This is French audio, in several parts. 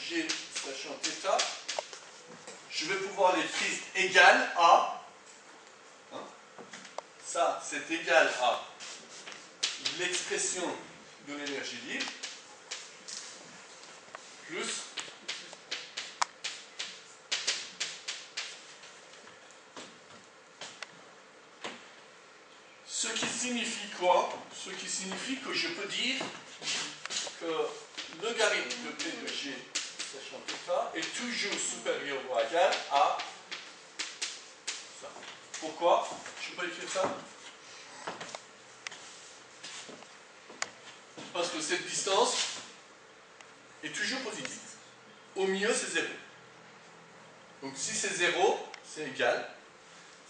G sachant θ, je vais pouvoir l'écrire égal à, hein, ça c'est égal à l'expression de l'énergie libre, plus ce qui signifie quoi? Ce qui signifie que je peux dire que le logarithme de P de G sachant θ est toujours supérieur ou égal à ça. Pourquoi? Je peux écrire ça? Parce que cette distance est toujours positive. Au mieux, c'est 0. Donc si c'est 0, c'est égal.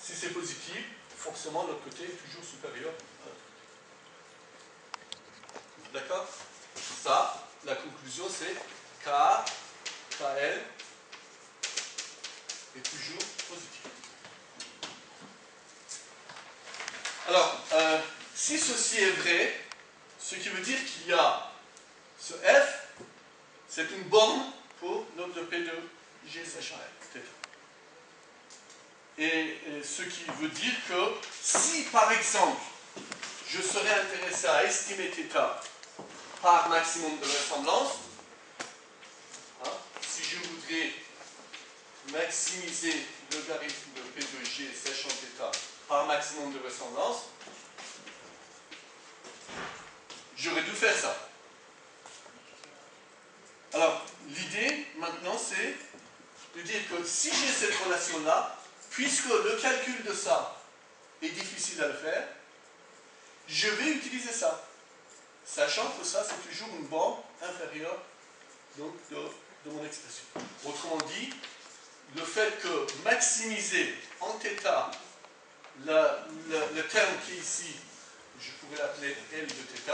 Si c'est positif, forcément l'autre côté est toujours supérieur à l'autre côté. D'accord? Ça, la conclusion, c'est K, KL est toujours positif. Alors, si ceci est vrai, ce qui veut dire qu'il y a ce F, c'est une borne pour notre P de G sachant F. Et ce qui veut dire que si, par exemple, je serais intéressé à estimer θ par maximum de ressemblance, hein, si je voudrais maximiser le logarithme de P de G sachant θ par maximum de ressemblance, j'aurais dû faire ça. Alors, l'idée, maintenant, c'est de dire que si j'ai cette relation-là, puisque le calcul de ça est difficile à le faire, je vais utiliser ça. Sachant que ça, c'est toujours une borne inférieure donc, de mon expression. Autrement dit, le fait que maximiser en θ le terme qui est ici, je pourrais l'appeler L de θ,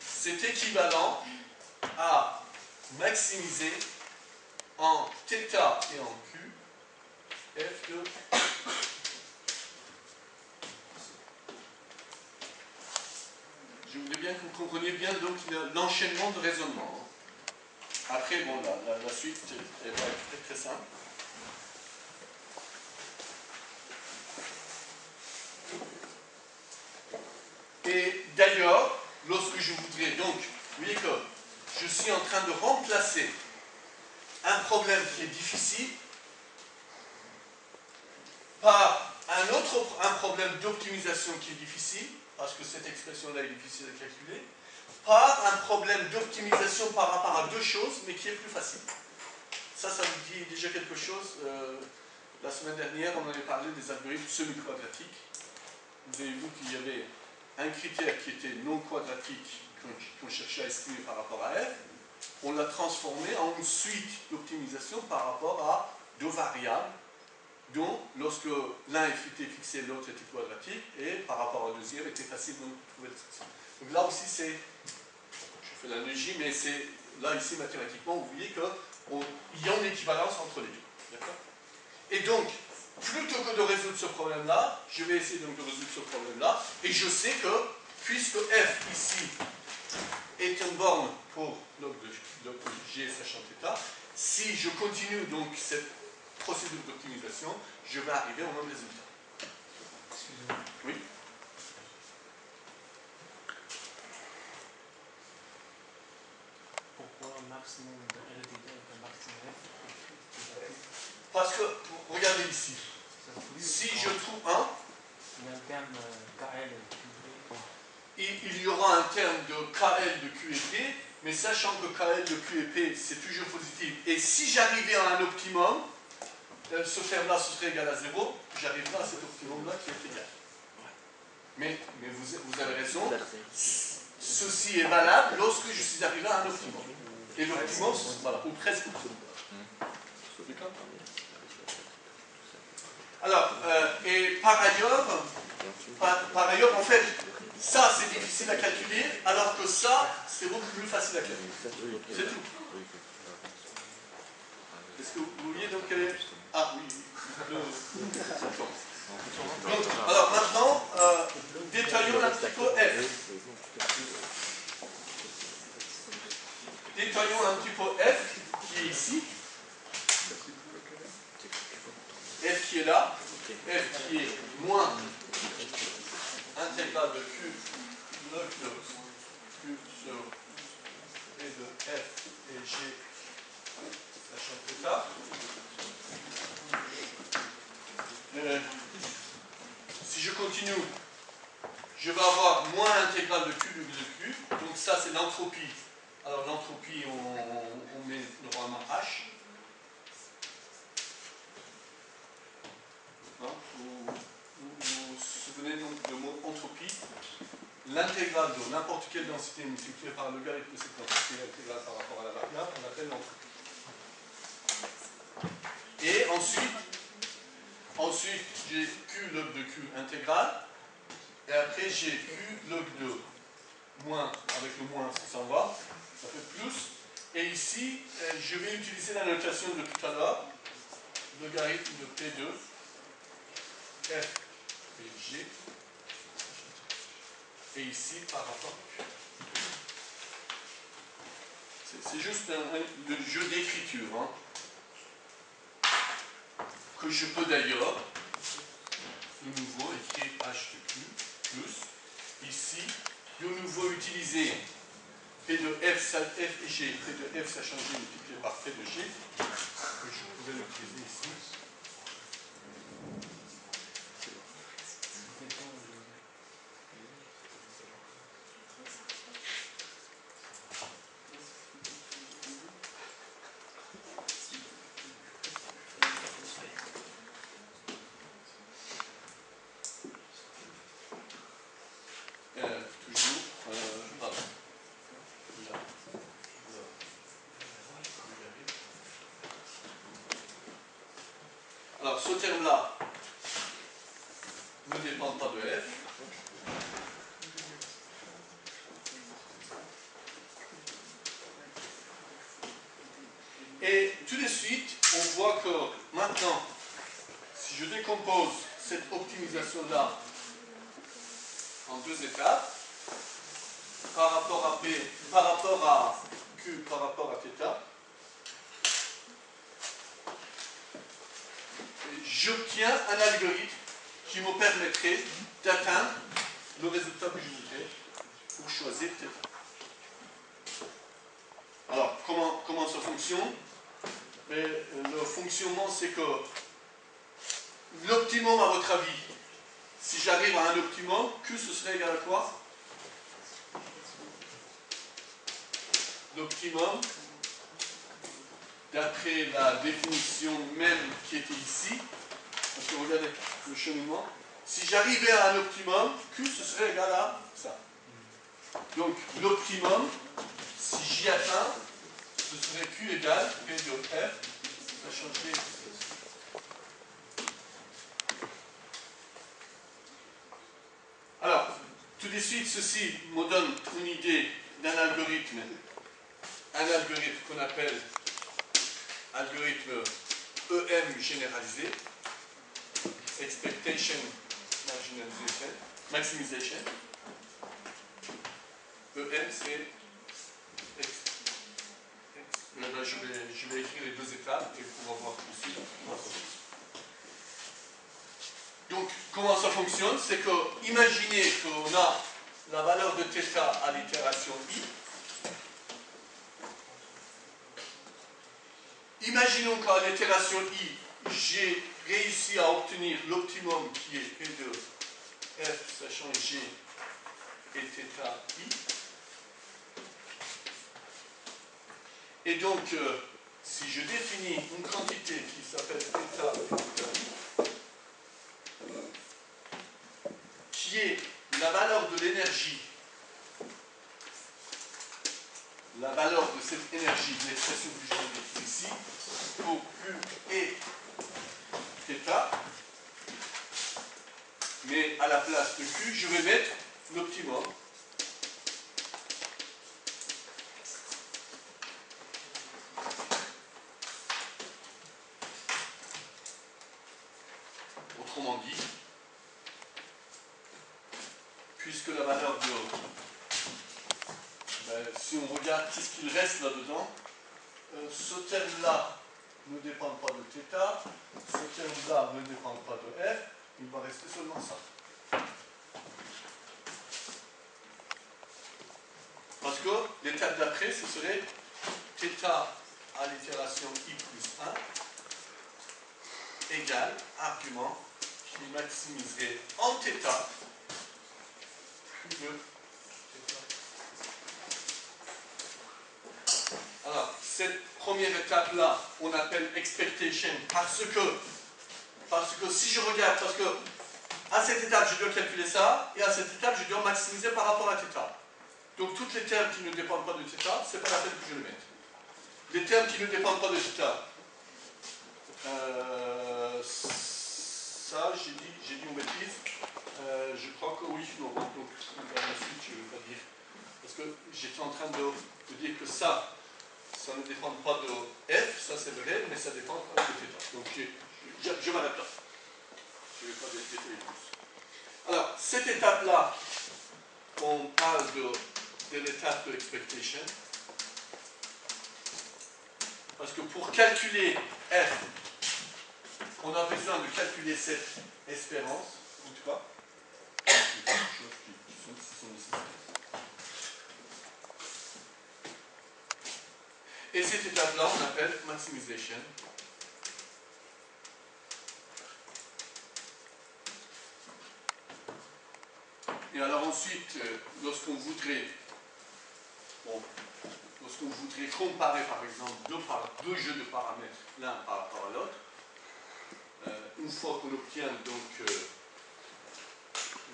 c'est équivalent à maximiser en θ et en Q F de... Je voudrais bien que vous compreniez bien donc l'enchaînement de raisonnement. Après, bon, la suite est très très simple. Et d'ailleurs, lorsque je voudrais donc, vous voyez que je suis en train de remplacer un problème qui est difficile par un problème d'optimisation qui est difficile, parce que cette expression-là est difficile à calculer, par un problème d'optimisation par rapport à deux choses, mais qui est plus facile. Ça vous dit déjà quelque chose. La semaine dernière, on avait parlé des algorithmes semi-quadratiques. Vous avez vu qu'il y avait un critère qui était non quadratique qu'on cherchait à estimer par rapport à f. On l'a transformé en une suite d'optimisation par rapport à deux variables dont, lorsque l'un était fixé, l'autre était quadratique, et par rapport au deuxième, était facile de trouver l'expression. Donc là aussi, c'est, je fais l'analogie, mais c'est, là ici, mathématiquement, vous voyez qu'il y a une équivalence entre les deux. D'accord? Et donc, plutôt que de résoudre ce problème-là, je vais essayer donc de résoudre ce problème-là, et je sais que, puisque f ici est une borne pour log de G sachant θ, si je continue donc cette procédure d'optimisation, je vais arriver au même résultat. Excusez-moi. Oui. Pourquoi maximum de L est égal à maximum F? Parce que, regardez ici, si je trouve 1, il y a un terme KL il y aura un terme de KL de Q et P, mais sachant que KL de Q et P, c'est toujours positif, et si j'arrivais à un optimum, ce terme-là, ce serait égal à 0, j'arriverai à cet optimum-là qui est égal. Mais vous avez raison, ceci est valable lorsque je suis arrivé à un optimum. Et l'optimum, voilà, ou presque optimum. D'accord ? Alors, et par ailleurs, en fait, ça c'est difficile à calculer, alors que ça, c'est beaucoup plus facile à calculer. C'est tout. Est-ce que vous voyez donc quel est... Ah oui, donc, alors maintenant, détaillons un petit peu F. Nettoyons un petit peu F qui est ici. F qui est là. F qui est moins intégrale de Q log de Q sur E de F et G sachant θ. Si je continue, je vais avoir moins intégrale de Q de Q. Donc ça c'est l'entropie. Alors l'entropie on met normalement H. Vous vous souvenez donc du mot entropie. L'intégrale de n'importe quelle densité multipliée par le logarithme de cette densité intégrale par rapport à la variable, on appelle l'entropie. Et ensuite j'ai Q log de Q intégrale. Et après j'ai Q log de moins, avec le moins ça s'en va, ça fait plus. Et ici, je vais utiliser la notation de tout à l'heure, logarithme de P2, F et G. Et ici par rapport à Q. C'est juste le jeu d'écriture. Hein, que je peux d'ailleurs, de nouveau, écrire H de Q, plus, ici, de nouveau utiliser P de F et G, P de F sachant G multiplié par P de G, que je pouvais l'utiliser ici. Alors, ce terme-là ne dépend pas de F. Et tout de suite, on voit que maintenant, si je décompose cette optimisation-là en deux étapes, par rapport à P, par rapport à Q, par rapport à θ, j'obtiens un algorithme qui me permettrait d'atteindre le résultat que je voudrais pour choisir θ. Alors, comment ça fonctionne? Mais le fonctionnement, c'est que l'optimum, à votre avis, si j'arrive à un optimum, Q, ce serait égal à quoi? L'optimum, d'après la définition même qui était ici, parce que regardez le cheminement, si j'arrivais à un optimum, Q, ce serait égal à ça. Donc, l'optimum, si j'y atteins, ce serait Q égale P de F, ça changerait. Alors, tout de suite, ceci me donne une idée d'un algorithme, qu'on appelle algorithme EM généralisé, Expectation Maximization. EM, c'est... Je vais écrire les deux étapes et on va voir ici. Donc, comment ça fonctionne? C'est que, imaginez qu'on a la valeur de θ à l'itération i. Imaginons qu'à l'itération i, j'ai réussi à obtenir l'optimum qui est P de F sachant G et θ i. Et donc, si je définis une quantité qui s'appelle θ et θ i, qui est la valeur de l'énergie, la valeur de cette énergie de l'expression que je viens d'écrire ici, pour Q et θ, mais à la place de Q, je vais mettre l'optimum. Autrement dit, puisque la valeur de si on regarde qu'est-ce qu'il reste là-dedans, ce terme-là ne dépend pas de θ, ce terme-là ne dépend pas de f, il va rester seulement ça. Parce que l'étape d'après, ce serait θ à l'itération i plus 1 égale argument qui maximiserait en θ plus de θ. Alors, cette première étape-là, on appelle expectation parce que si je regarde, parce que à cette étape, je dois calculer ça, et à cette étape, je dois maximiser par rapport à θ. Donc, toutes les termes qui ne dépendent pas de θ, ce n'est pas la peine que je le mette. Les termes qui ne dépendent pas de θ, ça, j'ai dit une bêtise. Je crois que oui, non, donc par la suite, je ne vais pas dire. Parce que j'étais en train de dire que ça ne dépend pas de f, ça c'est vrai, mais ça dépend de θ. Donc, je m'arrête là. Je ne vais pas détailler plus. Alors, cette étape-là, on parle de l'étape de expectation. Parce que pour calculer f, on a besoin de calculer cette espérance, en tout cas, des choses qui sont nécessaires. Et cette étape-là, on appelle maximization. Et alors ensuite, lorsqu'on voudrait comparer par exemple deux jeux de paramètres l'un par rapport à l'autre, une fois qu'on obtient donc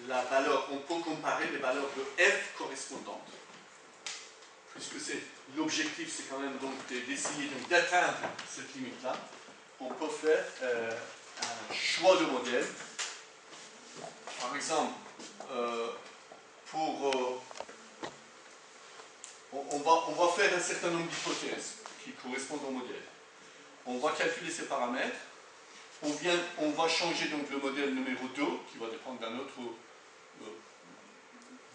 la valeur, on peut comparer les valeurs de f correspondantes, puisque l'objectif c'est quand même donc d'essayer d'atteindre cette limite-là. On peut faire un choix de modèle. Par exemple, on va faire un certain nombre d'hypothèses qui correspondent au modèle. On va calculer ces paramètres. On va changer donc le modèle numéro 2, qui va dépendre d'un autre,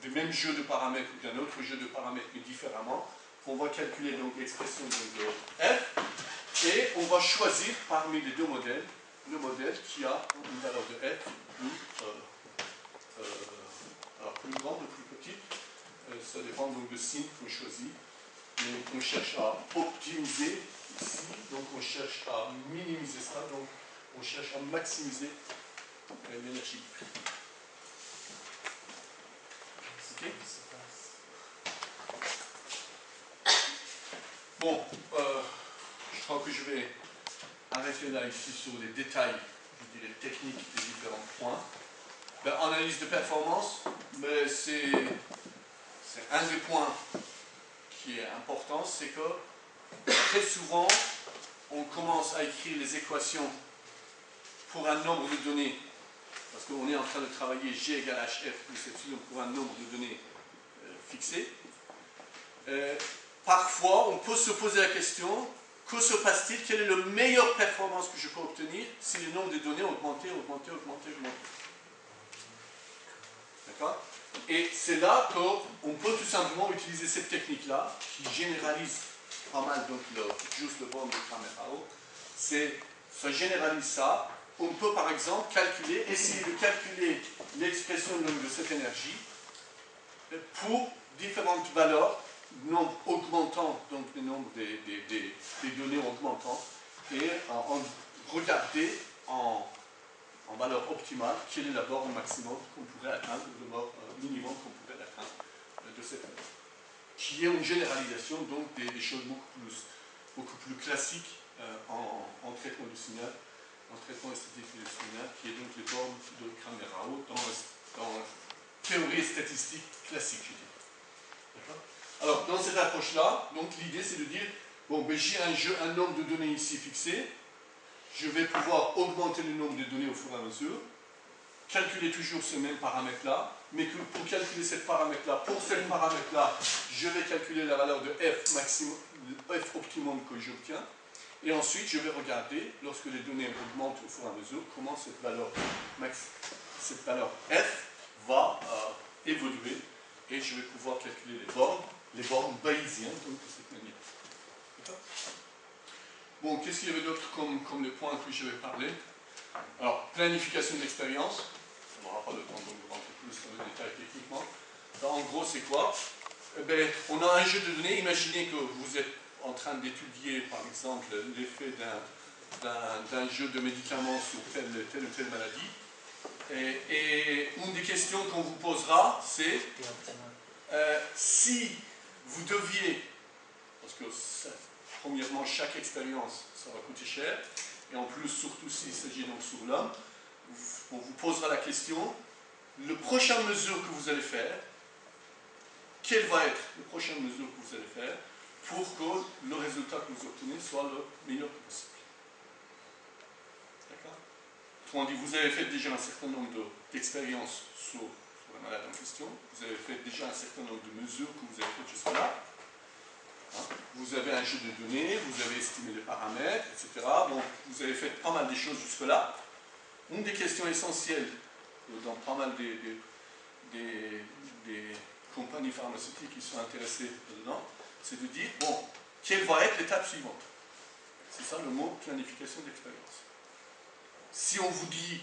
du même jeu de paramètres ou d'un autre jeu de paramètres, mais différemment. On va calculer donc l'expression de f, et on va choisir parmi les deux modèles, le modèle qui a une valeur de f plus grande ou plus petite. Ça dépend donc de signe qu'on choisit. Mais on cherche à optimiser ici, donc on cherche à minimiser ça, donc on cherche à maximiser l'énergie. Okay. Bon, je crois que je vais arrêter là ici sur les détails, je dirais, techniques des différents points. Analyse de performance, mais c'est un des points qui est important, c'est que très souvent, on commence à écrire les équations pour un nombre de données, parce qu'on est en train de travailler G égale HF plus epsilon pour un nombre de données fixé. Parfois, on peut se poser la question, que se passe-t-il? Quelle est la meilleure performance que je peux obtenir si le nombre de données augmente? D'accord? Et c'est là qu'on peut tout simplement utiliser cette technique-là, qui généralise pas mal donc juste le borne de Kramer-Hao. Ça généralise ça. On peut par exemple essayer de calculer l'expression de cette énergie pour différentes valeurs, nombre augmentant, donc le nombre des données augmentant, et regarder en valeur optimale quelle est la borne maximum qu'on pourrait atteindre, la borne minimum qu'on pourrait atteindre de cette valeur. Qui est une généralisation donc des choses beaucoup plus classiques en traitement du signal, en traitement esthétique du signal, qui est donc les bornes de Kramer-Hao dans la théorie statistique classique, je dirais. D'accord? Alors, dans cette approche-là, donc l'idée c'est de dire, bon, ben, j'ai un nombre de données ici fixé, je vais pouvoir augmenter le nombre de données au fur et à mesure, calculer toujours ce même paramètre-là, mais que pour calculer ce paramètre-là, je vais calculer la valeur de f optimum que j'obtiens, et ensuite je vais regarder, lorsque les données augmentent au fur et à mesure, comment cette valeur f va évoluer, et je vais pouvoir calculer les bornes les bornes bayésiennes, donc de cette manière. Bon, qu'est-ce qu'il y avait d'autre comme les points que je vais parler? Alors, planification d'expérience. On n'aura pas le temps donc, de rentrer plus dans le détail techniquement. Alors, en gros, c'est quoi? Eh bien, on a un jeu de données. Imaginez que vous êtes en train d'étudier, par exemple, l'effet d'un jeu de médicaments sur telle ou telle maladie. Et une des questions qu'on vous posera, c'est si vous deviez, parce que premièrement, chaque expérience, ça va coûter cher, et en plus, surtout s'il s'agit donc sur l'homme, on vous posera la question, le prochain mesure que vous allez faire, quelle va être la prochaine mesure que vous allez faire pour que le résultat que vous obtenez soit le meilleur possible. D'accord? Autrement dit, vous avez fait déjà un certain nombre d'expériences sur la malade en question, vous avez fait déjà un certain nombre de mesures que vous avez faites jusque-là. Vous avez un jeu de données, vous avez estimé les paramètres, etc. Donc, vous avez fait pas mal de choses jusque-là. Une des questions essentielles dans pas mal des compagnies pharmaceutiques qui sont intéressées dedans, c'est de dire, bon, quelle va être l'étape suivante? C'est ça le mot planification d'expérience. Si on vous dit,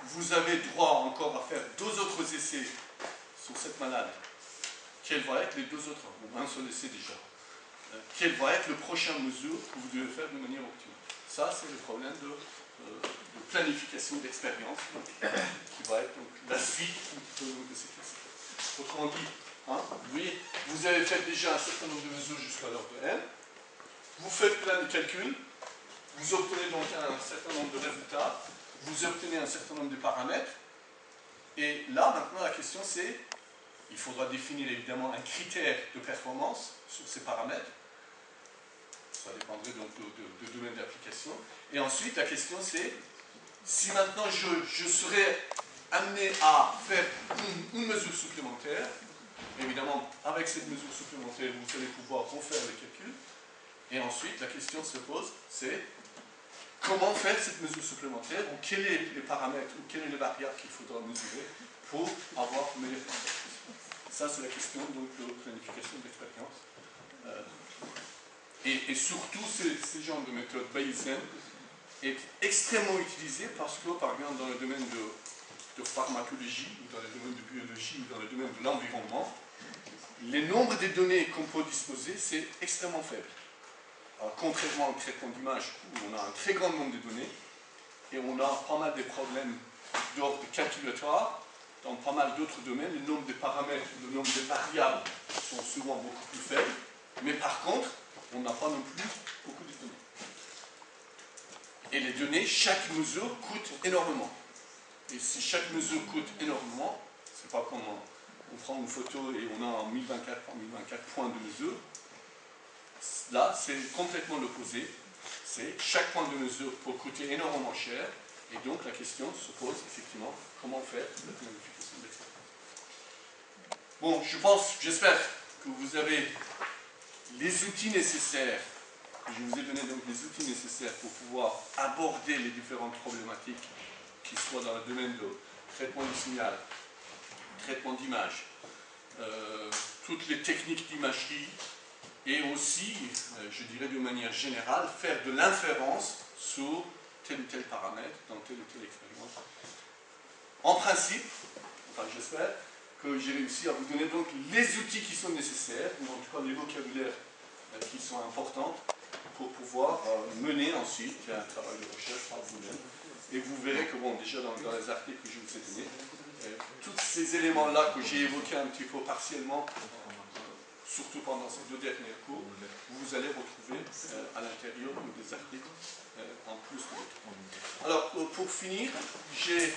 vous avez droit encore à faire 2 autres essais sur cette malade, quels vont être les 2 autres, ou un seul essai déjà? Quelle va être la prochaine mesure que vous devez faire de manière optimale? Ça, c'est le problème de planification d'expérience, qui va être donc, la suite de ces classes. Autrement dit, vous voyez, vous avez fait déjà un certain nombre de mesures jusqu'à l'heure de n, vous faites plein de calculs, vous obtenez donc un certain nombre de résultats, vous obtenez un certain nombre de paramètres, et là, maintenant, la question c'est, il faudra définir évidemment un critère de performance sur ces paramètres. Ça dépendrait donc de domaine d'application. Et ensuite, la question c'est, si maintenant je serais amené à faire une mesure supplémentaire, évidemment, avec cette mesure supplémentaire, vous allez pouvoir refaire les calculs. Et ensuite, la question se pose, c'est comment faire cette mesure supplémentaire, ou quels sont les paramètres, ou quelles sont les variables qu'il faudra mesurer pour avoir le meilleur performance. Ça, c'est la question donc, de planification d'expérience. Et surtout, ces genres de méthodes bayésiennes est extrêmement utilisé parce que, par exemple, dans le domaine de pharmacologie, ou dans le domaine de biologie, ou dans le domaine de l'environnement, les nombres de données qu'on peut disposer, c'est extrêmement faible. Alors, contrairement au traitement d'image, où on a un très grand nombre de données, et on a pas mal de problèmes d'ordre calculatoire, dans pas mal d'autres domaines, le nombre de paramètres, le nombre de variables sont souvent beaucoup plus faibles, mais par contre, on n'a pas non plus beaucoup de données. Et les données, chaque mesure coûte énormément. Et si chaque mesure coûte énormément, c'est pas comme on prend une photo et on a 1024 par 1024 points de mesure. Là, c'est complètement l'opposé. C'est chaque point de mesure peut coûter énormément cher. Et donc, la question se pose effectivement, comment faire la planification d'expérience. Bon, j'espère que vous avez les outils nécessaires. Je vous ai donné donc les outils nécessaires pour pouvoir aborder les différentes problématiques qui soient dans le domaine de traitement du signal, traitement d'image, toutes les techniques d'imagerie et aussi, je dirais de manière générale, faire de l'inférence sur tel ou tel paramètre dans telle ou telle expérience. En principe, enfin j'espère, que j'ai réussi à vous donner donc les outils qui sont nécessaires, ou en tout cas les vocabulaires qui sont importants pour pouvoir mener ensuite un travail de recherche par vous-même. Et vous verrez que, bon, déjà dans les articles que je vous ai donnés, tous ces éléments-là que j'ai évoqués un petit peu partiellement, surtout pendant ces 2 derniers cours, vous allez retrouver à l'intérieur des articles en plus de d'autres. Alors, pour finir, j'ai